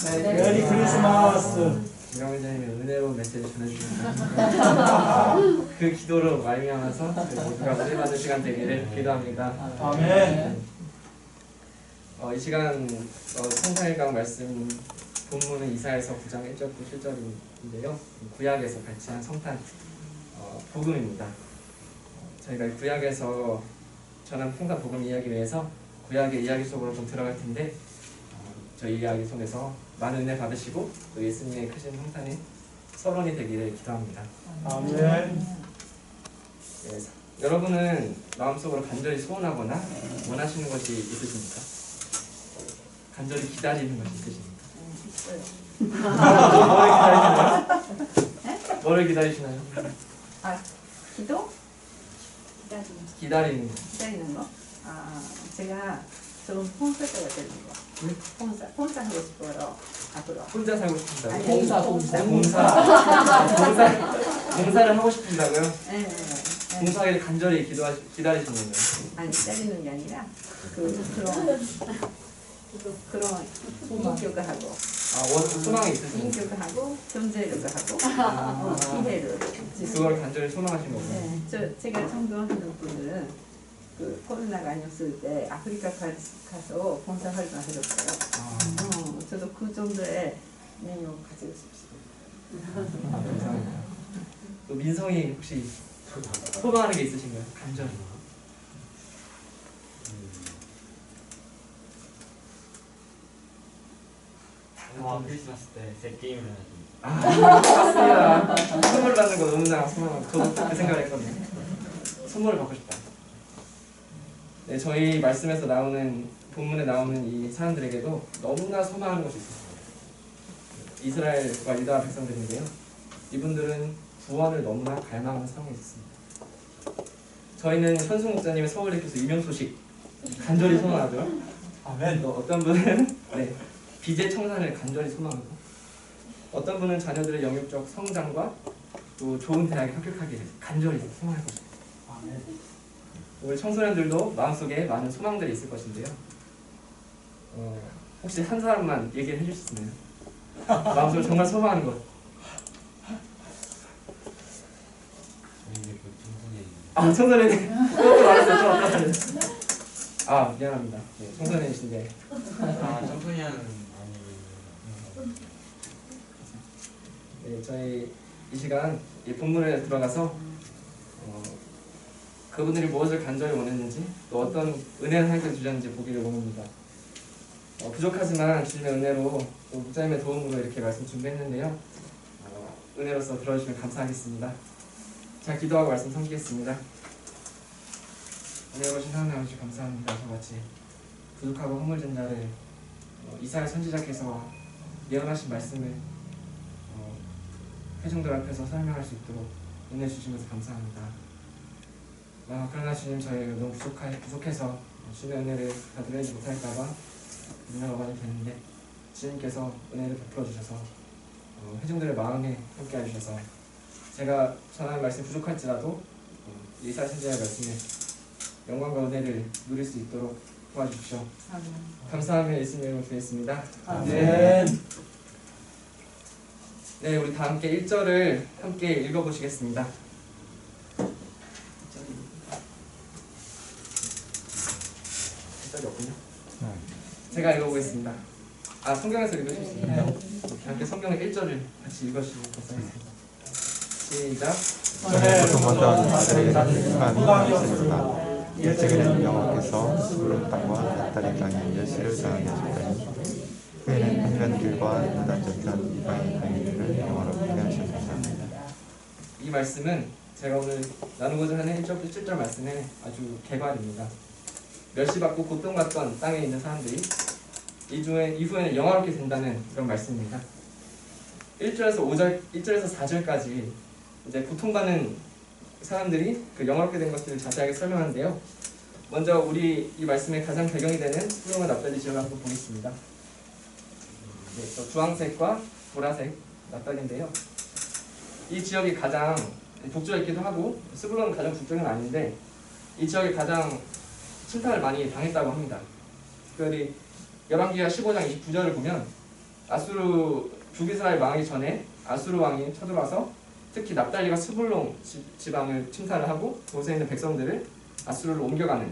메리 크리스마스. 김영희자님의 은혜로운 메시지 전해주셨습니다. 그 기도로 말미암아서 모두가 은혜 받는 시간 되기를 기도합니다. 아멘. 이 시간 성탄일강 말씀 본문은 이사야서 9장 1절부터 7절인데요. 구약에서 발췌한 성탄 복음입니다. 저희가 구약에서 전한 성탄 복음 이야기 외에서 구약의 이야기 속으로 좀 들어갈 텐데 저희 이야기 속에서 많은 은혜 받으시고 또 예수님의 크신 성탄의 서론이 되기를 기도합니다. 아멘. 네, 여러분은 마음속으로 간절히 소원하거나 원하시는 것이 있으십니까? 간절히 기다리는 것이 있으십니까? 있어요. 뭐를 기다리시나요? 기도? 기다리는 거. 기다리는 거? 제가 좀 콘서트가 되는 거. 네? 콘서 하고 싶어요. 앞으로. 혼자 살고 싶은다고요? 아니, 봉사를 하고 싶은다고요? 네. 봉사하기를 간절히 기다리시는 거예요. 아니 기다리는 게 아니라 그런 인격을 하고 소망이 있으시죠? 인격을 하고 존재를 하고 기회를 그걸 간절히 소망하신 거고요. 네, 제가 청도하는 분들은 그 코로나가 아니었을 때 아프리카 가서 봉사 활동 하셨어요. 저도 그 정도의 내용 가지고 싶습니다. 감사합니다. 또 민성이 혹시 소망하는 게 있으신가요? 간절히. 크리스마스 때 새 게임을 해가지고 맞습니다. 선물 받는 거 너무나 소망하고 저도 그 생각을 했거든요. 선물을 받고 싶다. 네, 저희 말씀에서 나오는 본문에 나오는 이 사람들에게도 너무나 소망하는 것이 있었습니다. 이스라엘과 유다 백성들인데요. 이분들은 구원을 너무나 갈망하는 상황에 있었습니다. 저희는 현수 목사님의 서울대 교수 임용 소식 간절히 소망하죠. 아멘. 또 어떤 분은 비제 청산을 간절히 소망하고 어떤 분은 자녀들의 영역적 성장과 또 좋은 대학에 합격하기를 간절히 소망할 것입니다. 아멘. 우리 청소년들도 마음속에 많은 소망들이 있을 것인데요. 혹시 한 사람만 얘기를 해줄 수 있나요? 마음속으로 정말 소망하는 것. 저희는 그 청소년이 청소년이 또 말했어요. 미안합니다. 네, 청소년이신데 청소년은 아니고 네, 저희 이 시간 이 본문에 들어가서 그분들이 무엇을 간절히 원했는지 또 어떤 은혜를 하게 주셨는지 보기를 원합니다. 부족하지만 주님의 은혜로 또 목사님의 도움으로 이렇게 말씀 준비했는데요. 은혜로서 들어주시면 감사하겠습니다. 자, 기도하고 말씀 섬기겠습니다. 은혜로우신 하나님 아버지 감사합니다. 저같이 부족하고 허물진 자를 이사야 선지자께서 예언하신 말씀을 회중들 앞에서 설명할 수 있도록 은혜 주시면서 감사합니다. 그러나 주님 저희가 너무 부족해서 주님의 은혜를 다 드리지 못할까봐 은혜가 많이 되는데 주님께서 은혜를 베풀어 주셔서 회중들의 마음에 함께 해주셔서 제가 전하는 말씀이 부족할지라도 이사야 선지자의 말씀에 영광과 은혜를 누릴 수 있도록 도와주십시오. 감사하며 예수님 이름으로 드리겠습니다. 아멘. 네, 우리 다 함께 1절을 함께 읽어보시겠습니다. 1절이 없군요. 제가 읽어보겠습니다. 성경에서 읽으실 수 있나요? 함께 성경의 1절을 같이 읽어주시면 감사하겠습니다. 시작. 보통어떤 자들에게 평안이 있으리로다. 일찍이는 여호와께서 푸른 땅과 낯다리 땅에 열시를 정하게 하셨더니 후에는 해변길과 이단저편 이방의 강의를 영화롭게 하셨습니다. 이 말씀은 제가 오늘 나누고자 하는 1절부터 7절 말씀의 아주 개발입니다. 멸시받고 고통받던 땅에 있는 사람들이 이후에는 영화롭게 된다는 그런 말씀입니다. 1절에서 4절까지 이제 고통받는 사람들이 그 영화롭게 된 것들을 자세하게 설명하는데요. 먼저 우리 이 말씀의 가장 배경이 되는 푸르마 납달리 지역을 한번 보겠습니다. 주황색과 보라색 납달리인데요. 이 지역이 가장 북쪽이기도 하고 스불론은 가장 북쪽은 아닌데 이 지역이 가장 침탈을 많이 당했다고 합니다. 특별히 열왕기하 15장 29절을 보면 아수르 북이스라엘 망하기 전에 아수르 왕이 쳐들어와서 특히 납달리가 스불론 지방을 침탈을 하고 그곳에 있는 백성들을 아수르로 옮겨가는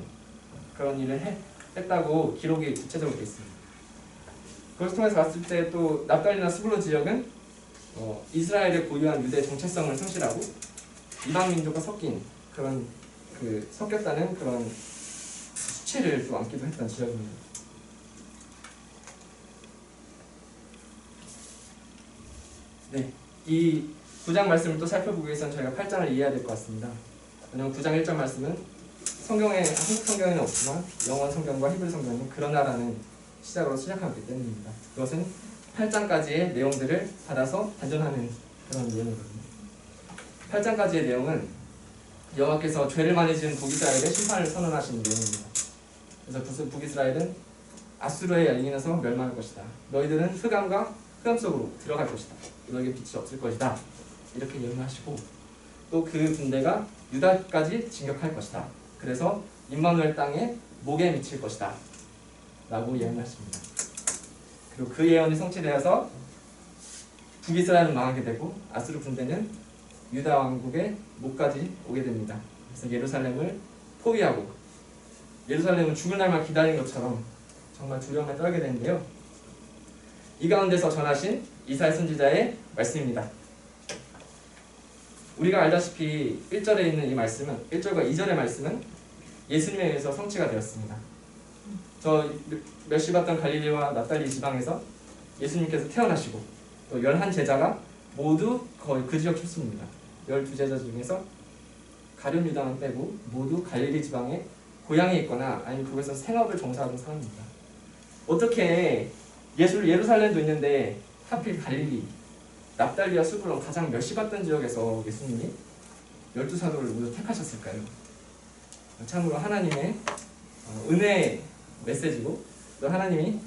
그런 일을 했다고 기록이 구체적으로 되어 있습니다. 그것을 통해서 봤을 때 또 납달리나 스불론 지역은 이스라엘의 고유한 유대 정체성을 상실하고 이방 민족과 섞인 그런 섞였다는 그런 수치를 또 안기도 했던 지역입니다. 네, 이 9장 말씀을 또 살펴보기 위해서는 저희가 8장을 이해해야 될 것 같습니다. 왜냐하면 9장 1절 말씀은 성경에 한국 성경에는 없지만 영어 성경과 히브리 성경은 그러나라는 시작으로 시작하기 때문입니다. 그것은 8장까지의 내용들을 받아서 단전하는 그런 내용이거든요. 8장까지의 내용은 여호와께서 죄를 많이 지은 북이스라엘의 심판을 선언하시는 내용입니다. 그래서 북이스라엘은 아수르에 인해서 멸망할 것이다. 너희들은 흑암과 흑암 속으로 들어갈 것이다. 너에게 빛이 없을 것이다. 이렇게 예언하시고 또 그 군대가 유다까지 진격할 것이다. 그래서 임마누엘 땅에 목에 미칠 것이다. 라고 예언하십니다. 그리고 그 예언이 성취되어서 북이스라엘은 망하게 되고 아수르 군대는 유다 왕국의 목까지 오게 됩니다. 그래서 예루살렘을 포위하고 예루살렘은 죽을 날만 기다린 것처럼 정말 두려움에 떨게 되는데요. 이 가운데서 전하신 이사야 선지자의 말씀입니다. 우리가 알다시피 1절에 있는 이 말씀은 1절과 2절의 말씀은 예수님에 의해서 성취가 되었습니다. 저 멸시 받던 갈릴리와 납달리 지방에서 예수님께서 태어나시고 또 11제자가 모두 거의 그 지역 출신입니다. 12제자 중에서 가룟 유다만 빼고 모두 갈릴리 지방에 고향이 있거나 아니면 그곳에서 생업을 종사하는 사람입니다. 어떻게 예루살렘도 있는데 하필 갈릴리, 납달리와 스불론 가장 멸시받던 지역에서 예수님이 12사도를 모두 택하셨을까요? 참으로 하나님의 은혜의 메시지고 또 하나님이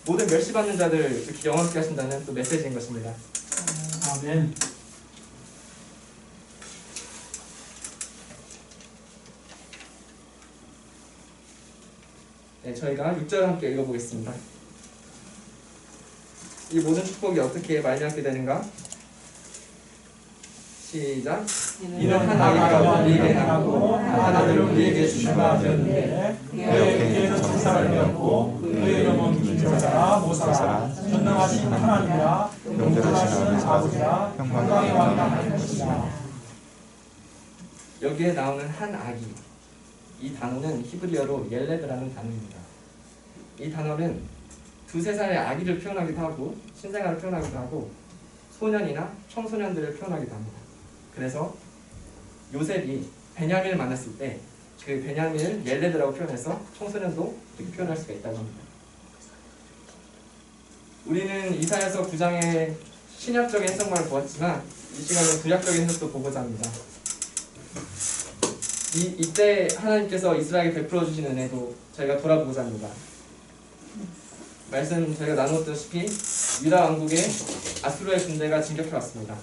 모든 멸시받는 자들을 이렇게 영원케 하신다는 또 메시지인 것입니다. 아멘. 네, 저희가 6절 함께 읽어보겠습니다. 이 모든 축복이 어떻게 말미암게 되는가? 시작. 이는 하나가 우리에게 행하고 하나를 우리에게 주신 바 되었는데 그의 천사를 되었고 그의 이름은 기초자라 모사라 전능하신 하나님이라 용들하신 아버지라 평강의 왕이라 할 것이다. 여기에 나오는 한 아기, 이 단어는 히브리어로 옐레드라는 단어입니다. 이 단어는 2~3살의 아기를 표현하기도 하고 신생아를 표현하기도 하고 소년이나 청소년들을 표현하기도 합니다. 그래서 요셉이 베냐민을 만났을 때 그 베냐민을 옐레드라고 표현해서 청소년도 이렇게 표현할 수가 있다고 합니다. 우리는 이사야서 9장의 신약적인 해석만을 보았지만 이 시간에 구약적인 해석도 보고자 합니다. 이때 하나님께서 이스라엘에게 베풀어 주신 은혜도 저희가 돌아보고자 합니다. 말씀 저희가 나누었다시피 유다 왕국의 아수르의 군대가 진격해 왔습니다.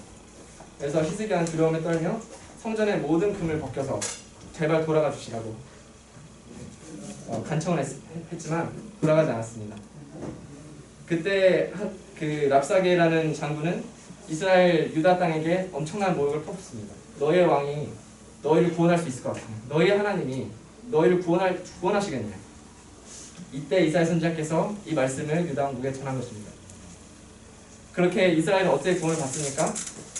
그래서 히스기야는 두려움에 떨며 성전의 모든 금을 벗겨서 제발 돌아가 주시라고 간청을 했지만 돌아가지 않았습니다. 그때 그 랍사게라는 장군은 이스라엘 유다 땅에게 엄청난 모욕을 퍼붓습니다. 너희의 왕이 너희를 구원할 수 있을 것 같아. 너희의 하나님이 너희를 구원하시겠냐. 이때 이사야 선지자께서 이 말씀을 유다 왕국에 전한 것입니다. 그렇게 이스라엘은 어떻게 구원을 받습니까?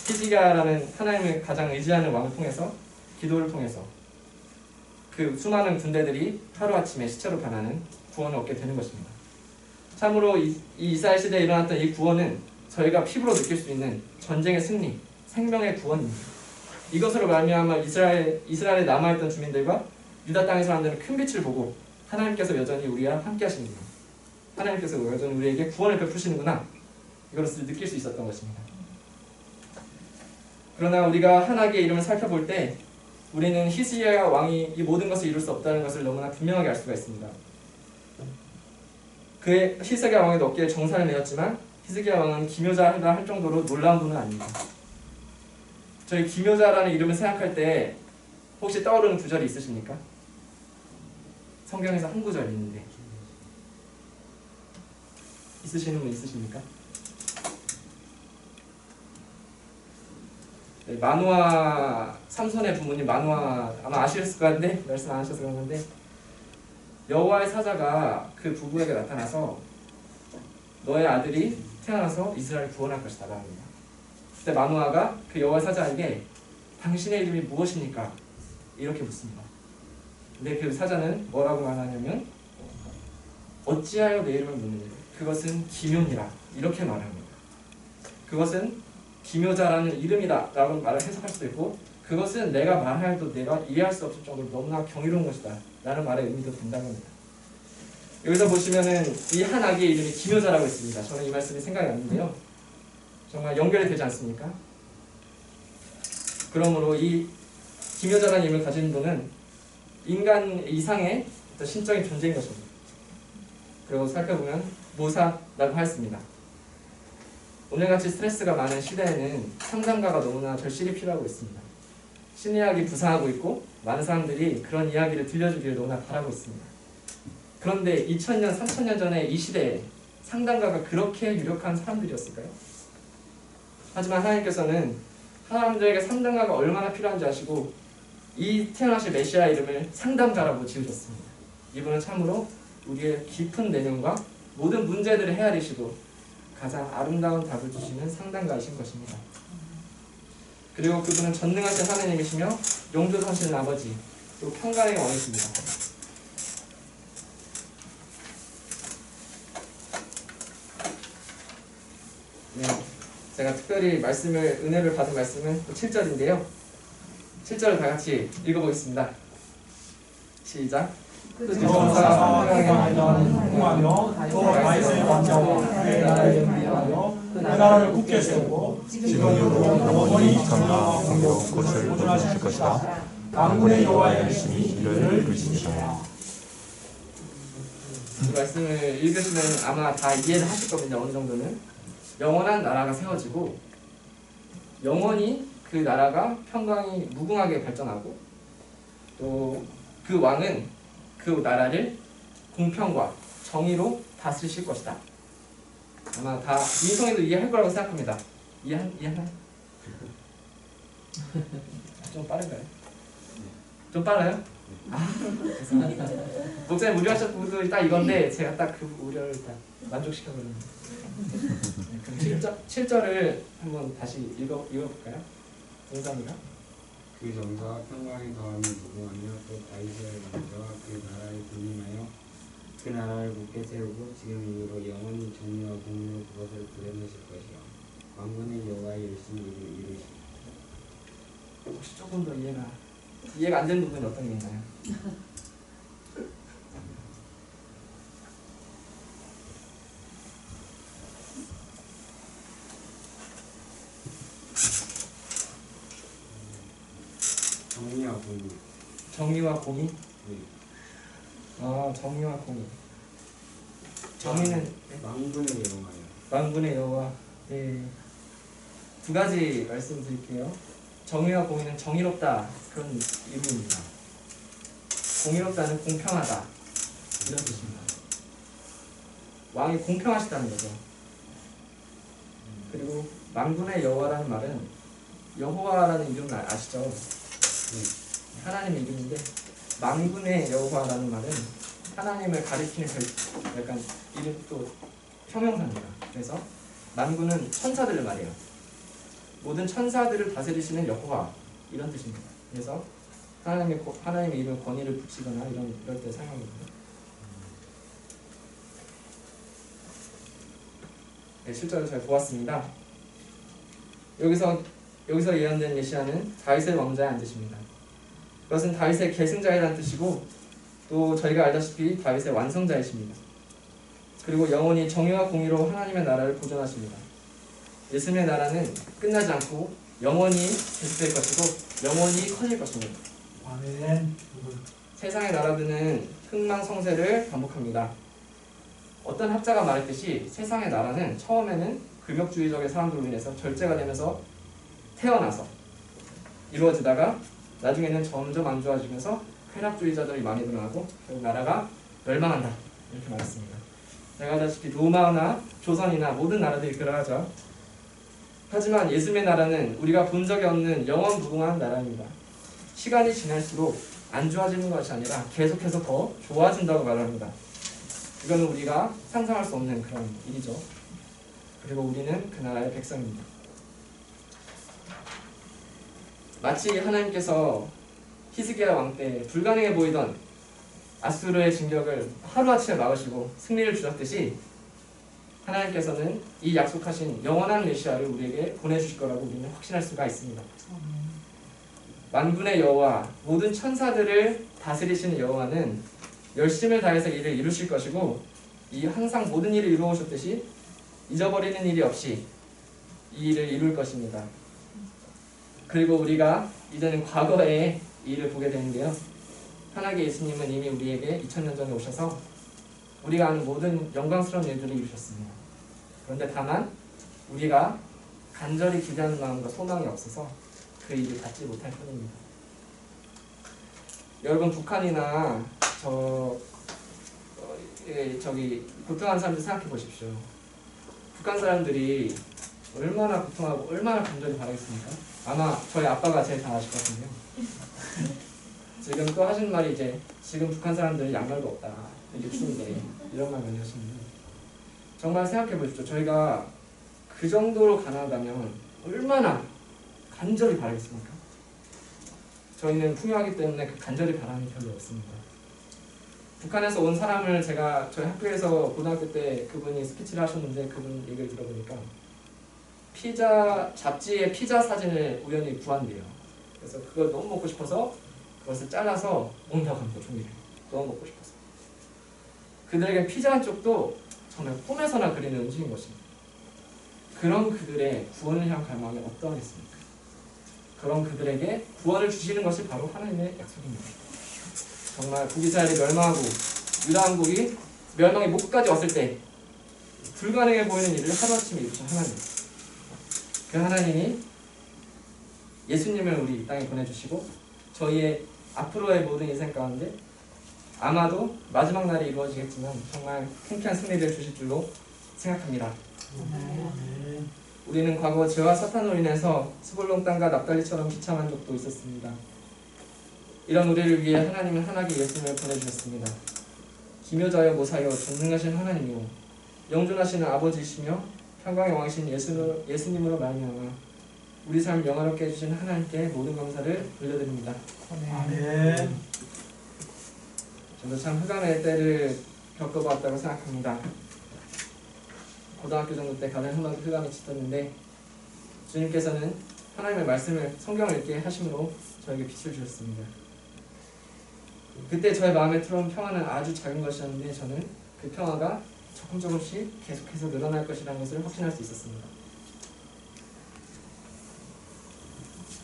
히스기야라는 하나님을 가장 의지하는 왕을 통해서 기도를 통해서 그 수많은 군대들이 하루아침에 시체로 변하는 구원을 얻게 되는 것입니다. 참으로 이 이스라엘 시대에 일어났던 이 구원은 저희가 피부로 느낄 수 있는 전쟁의 승리, 생명의 구원입니다. 이것으로 말미암아 이스라엘에 남아있던 주민들과 유다 땅의 사람들은 큰 빛을 보고 하나님께서 여전히 우리와 함께 하시는구나, 하나님께서 여전히 우리에게 구원을 베푸시는구나, 이것을 느낄 수 있었던 것입니다. 그러나 우리가 하나님의 이름을 살펴볼 때 우리는 히스기야 왕이 이 모든 것을 이룰 수 없다는 것을 너무나 분명하게 알 수가 있습니다. 그의 히스기야 왕에도 어깨에 정사를 내었지만 히스기야 왕은 기묘자라 할 정도로 놀라운 분은 아닙니다. 저희 기묘자라는 이름을 생각할 때 혹시 떠오르는 구절이 있으십니까? 성경에서 한 구절 있는데 있으시는 분 있으십니까? 마노아 삼손의 부모님 마노아 아마 아시겠을 것 같은데 말씀 안 하셔서 그런 건데 여호와의 사자가 그 부부에게 나타나서 너의 아들이 태어나서 이스라엘을 구원할 것이다 라고 합니다. 그때 마노아가 그 여호와의 사자에게 당신의 이름이 무엇입니까? 이렇게 묻습니다. 근데 그 사자는 뭐라고 말하냐면 어찌하여 내 이름을 묻느냐 그것은 기묘니라 이렇게 말합니다. 그것은 기묘자라는 이름이다 라고 말을 해석할 수도 있고 그것은 내가 말하여도 내가 이해할 수 없을 정도로 너무나 경이로운 것이다 라는 말의 의미도 된다고 합니다. 여기서 보시면은 이 한 아기의 이름이 기묘자라고 있습니다. 저는 이 말씀이 생각이 났는데요. 정말 연결이 되지 않습니까? 그러므로 이 기묘자라는 이름을 가진 분은 인간 이상의 어떤 신적인 존재인 것입니다. 그리고 살펴보면 모사라고 하였습니다. 오늘같이 스트레스가 많은 시대에는 상담가가 너무나 절실히 필요하고 있습니다. 심리학이 부상하고 있고 많은 사람들이 그런 이야기를 들려주기를 너무나 바라고 있습니다. 그런데 2000년, 3000년 전에 이 시대에 상담가가 그렇게 유력한 사람들이었을까요? 하지만 하나님께서는 사람들에게 상담가가 얼마나 필요한지 아시고 이 태어나실 메시아 이름을 상담가라고 지으셨습니다. 이분은 참으로 우리의 깊은 내면과 모든 문제들을 헤아리시고 가장 아름다운 답을 주시는 상담가이신 것입니다. 그리고 그분은 전능하신 하나님이시며 용조하신 아버지 또 평강의 왕이십니다. 네, 제가 특별히 은혜를 받은 말씀은 7절인데요. 7절을 다 같이 읽어보겠습니다. 시작. 여호와가 공하며 또 다윗의 왕자와 그의 나라를 위하여 그 나라를 굳게 세우고 지금으로 영원히 강과 공로 곳을 보존하실 것이다. 만군의 여호와의 열심히 이를 이루시리라. 이 말씀을 읽으시면 아마 다 이해를 하실 겁니다. 어느 정도는 영원한 나라가 세워지고 영원히 그 나라가 평강이 무궁하게 발전하고 또 그 왕은 그 나라를 공평과 정의로 다스리실 것이다. 아마 다 민성이도 이해할 거라고 생각합니다. 이해하나요? 좀 빠른가요? 좀 빨라요? 죄송합니다. 목사님 우려하셨던 부분이 딱 이건데 제가 딱 그 우려를 딱 만족시켜버립니다. 그럼 7절을 한번 다시 읽어볼까요? 동상이가 그 정사와 평강이 더함이 무궁하며 또 다윗의 왕자와 그 나라에 군림하여 그 나라를 굳게 세우고 지금 이후로 영원히 정의와 공의로 그것을 구현하실 것이요 만군의 여호와의 열심히 이루시리라. 혹시 조금 더 이해가 안 되는 부분이 어떤 게 있나요? 정의와 공의. 정의와 공의? 네. 아, 정의와 공의. 정의는 만군의 여호와요. 만군의 여호와. 네. 두 가지 말씀드릴게요. 정의와 공의는 정의롭다 그런 의미입니다. 공의롭다는 공평하다 이런 뜻입니다. 왕이 공평하시다는 거죠. 그리고 만군의 여호와라는 말은 여호와라는 이름을 아시죠? 하나님의 이름인데 만군의 여호와라는 말은 하나님을 가리키는 약간 이름 또 형용사입니다. 그래서 만군은 천사들을 말해요. 모든 천사들을 다스리시는 여호와 이런 뜻입니다. 그래서 하나님의 이름 권위를 붙이거나 이럴 때 사용합니다. 네, 실제로 잘 보았습니다. 여기서 예언된 메시아는 다윗의 왕자에 앉으십니다. 그것은 다윗의 계승자이라는 뜻이고 또 저희가 알다시피 다윗의 완성자이십니다. 그리고 영원히 정의와 공의로 하나님의 나라를 보존하십니다. 예수님의 나라는 끝나지 않고 영원히 계속될 것이고 영원히 커질 것입니다. 아멘. 세상의 나라들은 흥망성쇠를 반복합니다. 어떤 학자가 말했듯이 세상의 나라는 처음에는 금욕주의적인 사람들로 인해서 절제가 되면서 태어나서 이루어지다가 나중에는 점점 안 좋아지면서 쾌락주의자들이 많이 늘어나고 결국 나라가 멸망한다 이렇게 말했습니다. 제가 알다시피 로마나 조선이나 모든 나라들이 그러하죠. 하지만 예수님의 나라는 우리가 본 적이 없는 영원 무궁한 나라입니다. 시간이 지날수록 안 좋아지는 것이 아니라 계속해서 더 좋아진다고 말합니다. 이거는 우리가 상상할 수 없는 그런 일이죠. 그리고 우리는 그 나라의 백성입니다. 마치 하나님께서 히스기야 왕 때 불가능해 보이던 아수르의 진격을 하루아침에 막으시고 승리를 주셨듯이 하나님께서는 이 약속하신 영원한 메시아를 우리에게 보내주실 거라고 우리는 확신할 수가 있습니다. 만군의 여호와, 모든 천사들을 다스리시는 여호와는 열심을 다해서 일을 이루실 것이고 이 항상 모든 일을 이루어오셨듯이 잊어버리는 일이 없이 이 일을 이룰 것입니다. 그리고 우리가 이제는 과거의 일을 보게 되는데요. 하나님의 예수님은 이미 우리에게 2000년 전에 오셔서 우리가 아는 모든 영광스러운 일들을 이루셨습니다. 그런데 다만 우리가 간절히 기대하는 마음과 소망이 없어서 그 일을 받지 못할 뿐입니다. 여러분 북한이나 저기 고통하는 사람들 생각해 보십시오. 북한 사람들이 얼마나 고통하고 얼마나 간절히 바라겠습니까? 아마 저희 아빠가 제일 잘 아실 것 같은데요. 지금 또 하시는 말이 이제 지금 북한 사람들은 양말도 없다. 이게 추운데 이런 말 많이 하시는데 정말 생각해 보십시오. 저희가 그 정도로 가난하다면 얼마나 간절히 바라겠습니까? 저희는 풍요하기 때문에 그 간절히 바람이 별로 없습니다. 북한에서 온 사람을 제가 저희 학교에서 고등학교 때 그분이 스피치를 하셨는데 그분 얘기를 들어보니까 피자 잡지에 피자 사진을 우연히 구한대요. 그래서 그걸 너무 먹고 싶어서 그것을 잘라서 먹는다고 합니다. 종이를 너무 먹고 싶어서. 그들에게 피자 한 쪽도 정말 꿈에서나 그리는 음식인 것입니다. 그런 그들의 구원을 향한 갈망이 어떠하겠습니까? 그런 그들에게 구원을 주시는 것이 바로 하나님의 약속입니다. 정말 북이스라엘이 멸망하고 유다 왕국이 멸망의 목까지 왔을 때 불가능해 보이는 일을 하루아침에 이루신 하나님, 그 하나님이 예수님을 우리 이 땅에 보내주시고 저희의 앞으로의 모든 인생 가운데 아마도 마지막 날이 이루어지겠지만 정말 통쾌한 승리를 주실 줄로 생각합니다. 우리는 과거 죄와 사탄으로 인해서 스불론 땅과 납달리처럼 비참한 적도 있었습니다. 이런 우리를 위해 하나님은 하나님 예수님을 보내주셨습니다. 기묘자여 모사여 전능하신 하나님이요 영존하시는 아버지이시며 평강의 왕이신 예수님으로 말미암아 우리 삶을 영화롭게 해주신 하나님께 모든 감사를 돌려드립니다. 아멘. 저도 참 흑암의 때를 겪어봤다고 생각합니다. 고등학교 정도 때 가장 흑암이 짙었는데 주님께서는 하나님의 말씀을 성경을 읽게 하심으로 저에게 빛을 주셨습니다. 그때 저의 마음에 들어온 평화는 아주 작은 것이었는데 저는 그 평화가 조금씩 계속해서 늘어날 것이라는 것을 확신할 수 있었습니다.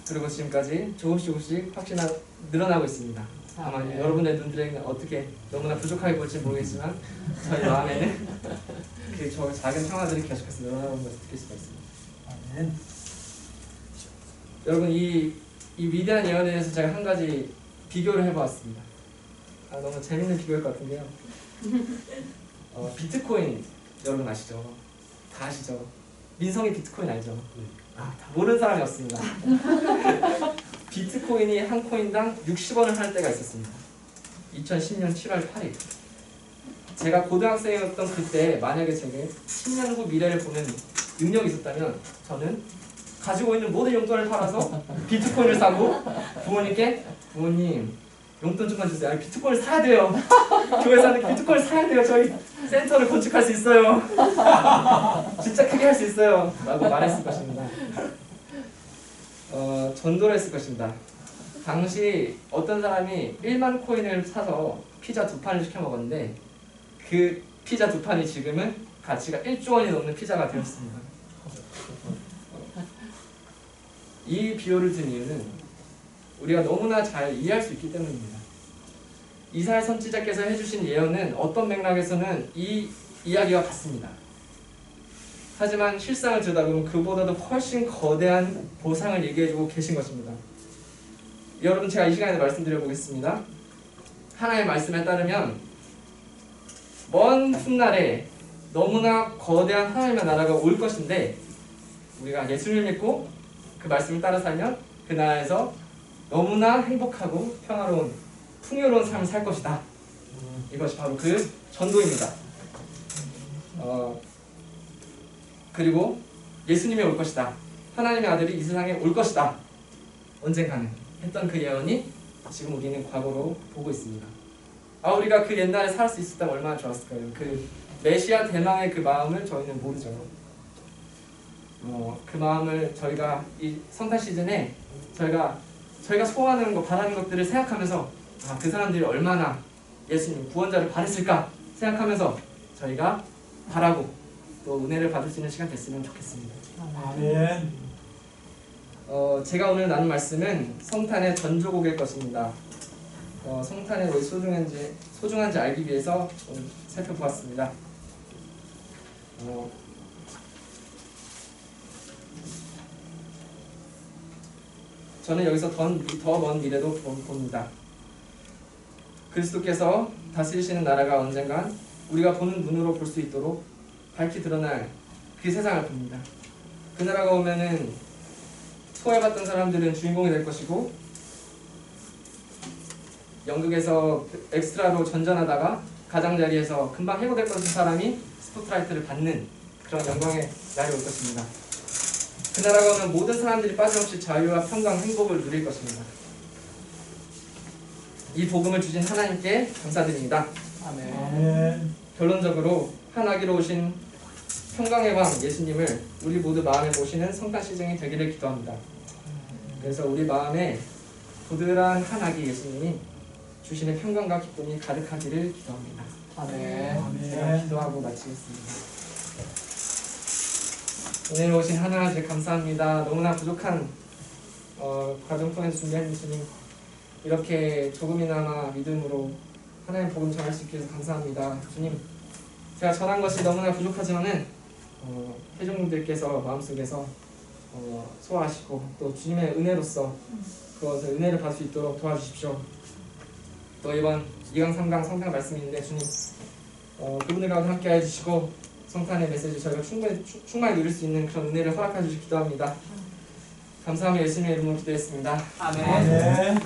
그리고 지금까지 조금씩 늘어나고 있습니다. 다만 여러분의 눈들에는 어떻게 너무나 부족하게 볼지 모르겠지만 저희 마음에는 그 작은 평화들이 계속해서 늘어나는 것을 느낄 수가 있습니다. 아멘. 여러분 이 위대한 예언에 대해서 제가 한 가지 비교를 해보았습니다. 너무 재밌는 비교일 것 같은데요. 비트코인 여러분 아시죠? 다 아시죠? 민성이 비트코인 알죠? 다 모르는 사람이 없습니다. 비트코인이 한 코인당 60원을 할 때가 있었습니다. 2010년 7월 8일. 제가 고등학생이었던 그때 만약에 제게 10년 후 미래를 보는 능력이 있었다면 저는 가지고 있는 모든 용돈을 팔아서 비트코인을 사고 부모님께 부모님 용돈 좀만 주세요. 아니 비트코인을 사야 돼요. 교회 사는 비트코인을 사야 돼요. 저희 센터를 건축할 수 있어요. 진짜 크게 할 수 있어요. 라고 말했을 것입니다. 전도를 했을 것입니다. 당시 어떤 사람이 1만 코인을 사서 피자 2판을 시켜 먹었는데 그 피자 2판이 지금은 가치가 1조 원이 넘는 피자가 되었습니다. 이 비유를 든 이유는 우리가 너무나 잘 이해할 수 있기 때문입니다. 이사야 선지자께서 해주신 예언은 어떤 맥락에서는 이 이야기와 같습니다. 하지만 실상을 들여다보면 그보다도 훨씬 거대한 보상을 얘기해주고 계신 것입니다. 여러분 제가 이 시간에 말씀드려보겠습니다. 하나님의 말씀에 따르면 먼 훗날에 너무나 거대한 하나님의 나라가 올 것인데 우리가 예수님을 믿고 그 말씀을 따라 살면 그 나라에서 너무나 행복하고 평화로운 풍요로운 삶을 살 것이다. 이것이 바로 그 전도입니다. 그리고 예수님이 올 것이다. 하나님의 아들이 이 세상에 올 것이다. 언젠가는 했던 그 예언이 지금 우리는 과거로 보고 있습니다. 우리가 그 옛날에 살 수 있었다면 얼마나 좋았을까요? 그 메시아 대망의 그 마음을 저희는 모르죠. 그 마음을 저희가 이 성탄 시즌에 저희가 소원하는 거, 바라는 것들을 생각하면서 그 사람들이 얼마나 예수님 구원자를 바랬을까 생각하면서 저희가 바라고 또 은혜를 받을 수 있는 시간 됐으면 좋겠습니다. 아멘. 제가 오늘 나눈 말씀은 성탄의 전조곡일 것입니다. 성탄이 왜 소중한지 알기 위해서 오늘 살펴보았습니다. 저는 여기서 더 먼 미래도 봅니다. 그리스도께서 다스리시는 나라가 언젠간 우리가 보는 눈으로 볼 수 있도록 밝히 드러날 그 세상을 봅니다. 그 나라가 오면은 소외받던 사람들은 주인공이 될 것이고, 연극에서 엑스트라로 전전하다가 가장자리에서 금방 해고될 것인 사람이 스포트라이트를 받는 그런 영광의 날이 올 것입니다. 그 나라가 오면 모든 사람들이 빠짐없이 자유와 평강, 행복을 누릴 것입니다. 이 복음을 주신 하나님께 감사드립니다. 아멘. 결론적으로 하나기로 오신 평강의 왕 예수님을 우리 모두 마음에 모시는 성탄 시즌이 되기를 기도합니다. 그래서 우리 마음에 부드러운 하나기 예수님이 주시는 평강과 기쁨이 가득하기를 기도합니다. 아멘. 제가 기도하고 마치겠습니다. 오늘 오신 하나님 아버지 감사합니다. 너무나 부족한 과정 통해서 준비한 예수님, 이렇게 조금이나마 믿음으로 하나님 복음 전할 수 있게 해서 감사합니다. 주님, 제가 전한 것이 너무나 부족하지만은 회중님들께서 마음속에서 소화하시고 또 주님의 은혜로서 그것을 은혜를 받을 수 있도록 도와주십시오. 또 이번 2강 3강 성탄 말씀인데 주님, 그분들 가운데 함께 해주시고 성탄의 메시지 저희가 충만히 누릴 수 있는 그런 은혜를 허락해 주시기 기도합니다. 감사하며 예수님의 이름으로 기도했습니다. 아멘. 아멘.